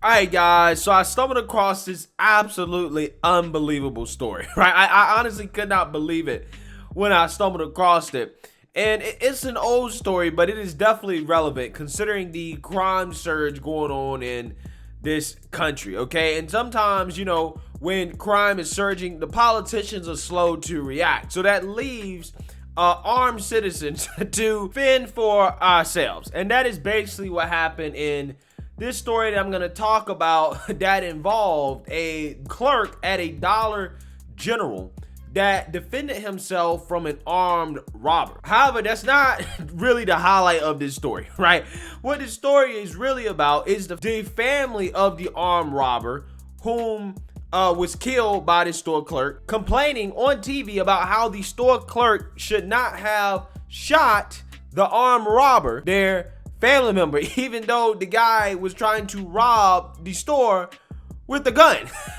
Alright guys, so I stumbled across this absolutely unbelievable story, right? I honestly could not believe it when I stumbled across it. And it's an old story, but it is definitely relevant considering the crime surge going on in this country, okay? And sometimes, you know, when crime is surging, the politicians are slow to react. So that leaves armed citizens to fend for ourselves. And that is basically what happened in this story that I'm going to talk about that involved a clerk at a Dollar General that defended himself from an armed robber. However, that's not really the highlight of this story, right? What this story is really about is the family of the armed robber whom was killed by the store clerk, complaining on TV about how the store clerk should not have shot the armed robber, their family member, even though the guy was trying to rob the store with a gun.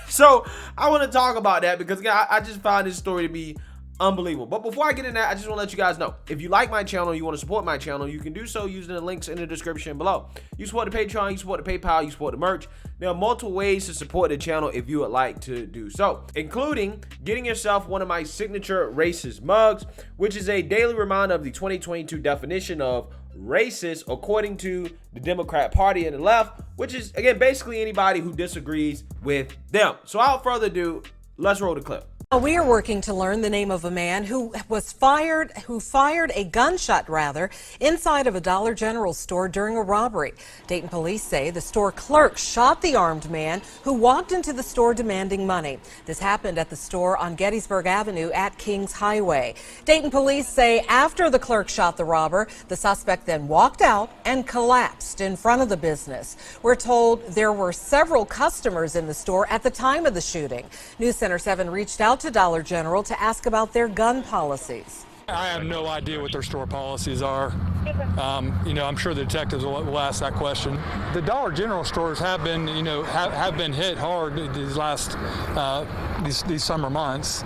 So I want to talk about that because I just found this story to be unbelievable. But before I get in that, I just want to let you guys know, if you like my channel, you want to support my channel, you can do so using the links in the description below. You support the Patreon, you support the PayPal, you support the merch. There are multiple ways to support the channel if you would like to do so, including getting yourself one of my signature racist mugs, which is a daily reminder of the 2022 definition of racist according to the Democrat Party and the left, which is, again, basically anybody who disagrees with them. So without further ado, let's roll the clip. We are working to learn the name of a man who fired a gunshot inside of a Dollar General store during a robbery. Dayton police say the store clerk shot the armed man who walked into the store demanding money. This happened at the store on Gettysburg Avenue at Kings Highway. Dayton police say after the clerk shot the robber, the suspect then walked out and collapsed in front of the business. We're told there were several customers in the store at the time of the shooting. News Center 7 reached out to Dollar General to ask about their gun policies. I have no idea what their store policies are. I'm sure the detectives will ask that question. The Dollar General stores have been, have been hit hard these last these summer months.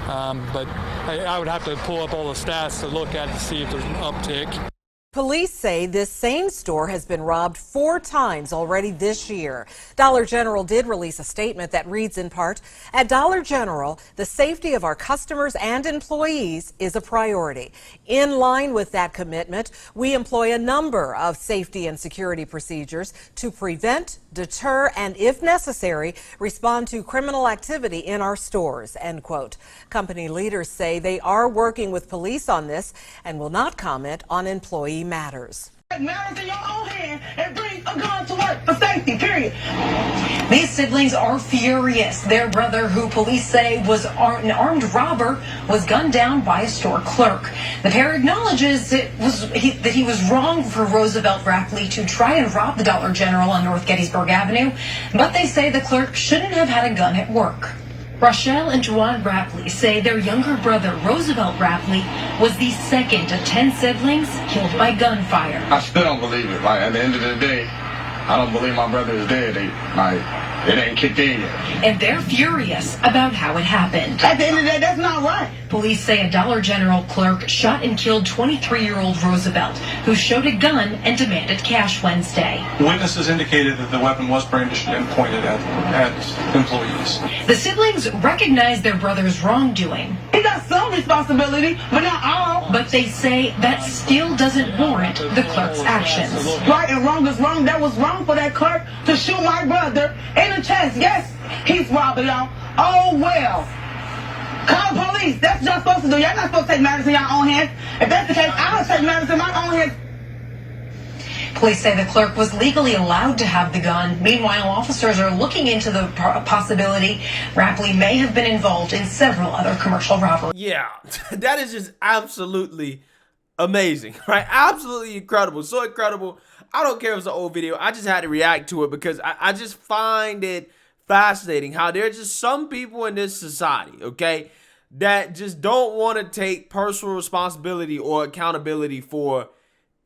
But I would have to pull up all the stats to look at to see if there's an uptick. Police say this same store has been robbed 4 times already this year. Dollar General did release a statement that reads in part, "At Dollar General, the safety of our customers and employees is a priority. In line with that commitment, we employ a number of safety and security procedures to prevent, deter, and if necessary, respond to criminal activity in our stores," end quote. Company leaders say they are working with police on this and will not comment on employee matters. Matters in your own hand and bring a gun to work for safety, period. These siblings are furious. Their brother, who police say was an armed robber, was gunned down by a store clerk. The pair acknowledges that he was wrong for Roosevelt Rappley to try and rob the Dollar General on North Gettysburg Avenue, but they say the clerk shouldn't have had a gun at work. Rochelle and Juwan Rappley say their younger brother, Roosevelt Rappley, was the second of 10 siblings killed by gunfire. I still don't believe it. Like, at the end of the day, I don't believe my brother is dead. It ain't kicked in yet. And they're furious about how it happened. At the end of the day, that's not right. Police say a Dollar General clerk shot and killed 23-year-old Roosevelt, who showed a gun and demanded cash Wednesday. Witnesses indicated that the weapon was brandished and pointed at employees. The siblings recognize their brother's wrongdoing. He got some responsibility, but not all. But they say that still doesn't warrant the clerk's actions. Right and wrong is wrong. That was wrong for that clerk to shoot my brother in the chest. Yes, he's robbing y'all. Oh, well. Call the police. That's what y'all supposed to do. Y'all not supposed to take matters in your own hands. If that's the case, I'll take matters in my own hands. Police say the clerk was legally allowed to have the gun. Meanwhile, officers are looking into the possibility Rappley may have been involved in several other commercial robberies. Yeah, that is just absolutely amazing, right? Absolutely incredible. So incredible. I don't care if it's an old video. I just had to react to it because I just find it fascinating how there's just some people in this society, okay, that just don't want to take personal responsibility or accountability for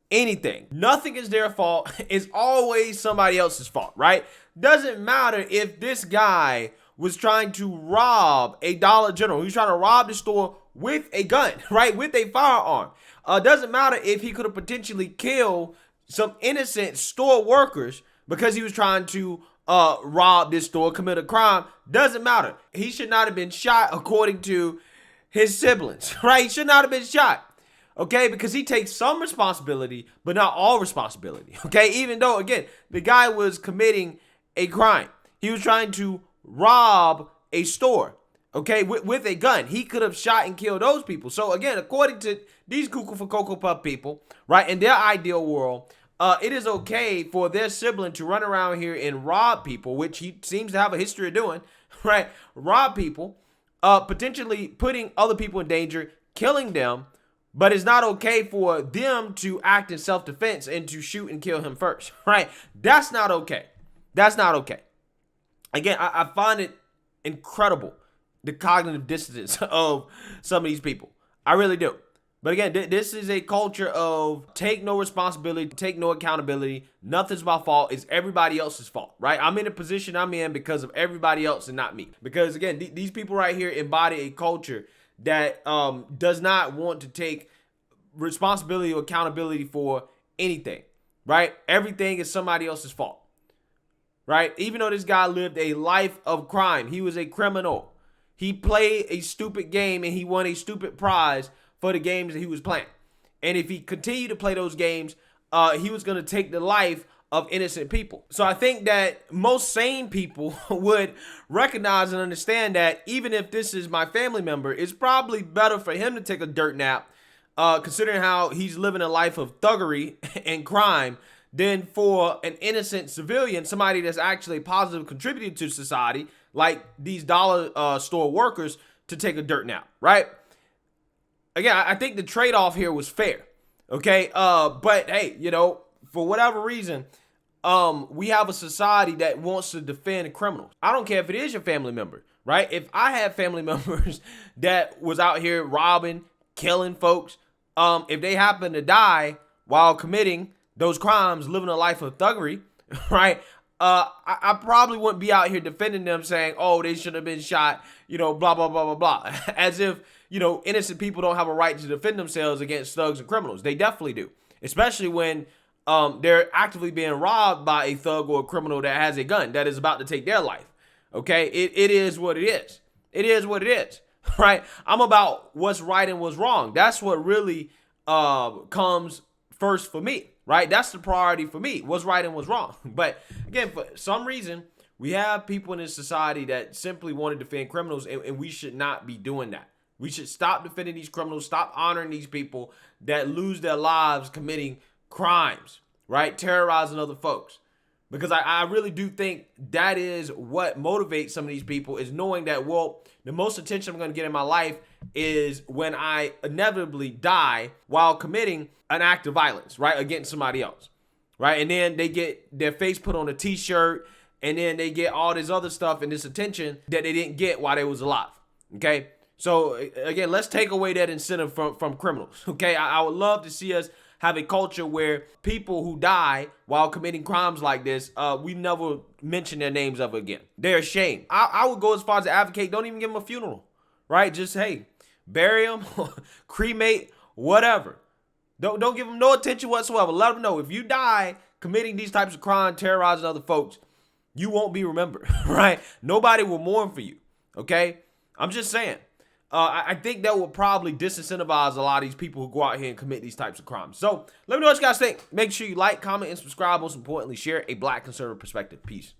anything. Nothing is their fault. It's always somebody else's fault, right? Doesn't matter if this guy was trying to rob a Dollar General. He was trying to rob the store with a gun, right? With a firearm. Doesn't matter if he could have potentially killed some innocent store workers because he was trying to rob this store, commit a crime, doesn't matter. He should not have been shot according to his siblings, right? He should not have been shot. Okay, because he takes some responsibility, but not all responsibility. Okay, even though, again, the guy was committing a crime. He was trying to rob a store, okay, with a gun. He could have shot and killed those people. So, again, according to these Cuckoo for Cocoa Puff people, right, in their ideal world, it is okay for their sibling to run around here and rob people, which he seems to have a history of doing, right? Rob people, potentially putting other people in danger, killing them. But it's not okay for them to act in self-defense and to shoot and kill him first, right? That's not okay. That's not okay. Again, I find it incredible, the cognitive dissonance of some of these people. I really do. But again, this is a culture of take no responsibility, take no accountability. Nothing's my fault. It's everybody else's fault, right? I'm in the position I'm in because of everybody else and not me. Because again, these people right here embody a culture that does not want to take responsibility or accountability for anything, right? Everything is somebody else's fault, right? Even though this guy lived a life of crime, he was a criminal. He played a stupid game and he won a stupid prize for the games that he was playing. And if he continued to play those games, he was going to take the life of innocent people. So I think that most sane people would recognize and understand that even if this is my family member, it's probably better for him to take a dirt nap, considering how he's living a life of thuggery and crime, than for an innocent civilian, somebody that's actually positive contributing to society, like these dollar store workers, to take a dirt nap, right? Again, I think the trade-off here was fair, okay? But hey, you know, for whatever reason, we have a society that wants to defend criminals. I don't care if it is your family member, right? If I had family members that was out here robbing, killing folks, if they happen to die while committing those crimes, living a life of thuggery, right? I probably wouldn't be out here defending them saying, oh, they should have been shot, you know, blah, blah, blah, blah, blah. As if, you know, innocent people don't have a right to defend themselves against thugs and criminals. They definitely do, especially when they're actively being robbed by a thug or a criminal that has a gun that is about to take their life. Okay, it is what it is. It is what it is, right? I'm about what's right and what's wrong. That's what really comes first for me, right? That's the priority for me, what's right and what's wrong. But again, for some reason, we have people in this society that simply want to defend criminals, and we should not be doing that. We should stop defending these criminals, stop honoring these people that lose their lives committing crimes, right? Terrorizing other folks. Because I really do think that is what motivates some of these people, is knowing that, well, the most attention I'm going to get in my life is when I inevitably die while committing an act of violence, right, against somebody else, right? And then they get their face put on a t-shirt, and then they get all this other stuff and this attention that they didn't get while they was alive, okay? So, again, let's take away that incentive from criminals, okay? I would love to see us have a culture where people who die while committing crimes like this, we never mention their names ever again. They're ashamed. I would go as far as to advocate, don't even give them a funeral, right? Just, hey, bury them, cremate, whatever. Don't give them no attention whatsoever. Let them know if you die committing these types of crimes, terrorizing other folks, you won't be remembered, right? Nobody will mourn for you, okay? I'm just saying. I think that will probably disincentivize a lot of these people who go out here and commit these types of crimes. So let me know what you guys think. Make sure you like, comment, and subscribe. Most importantly, share a Black conservative perspective. Peace.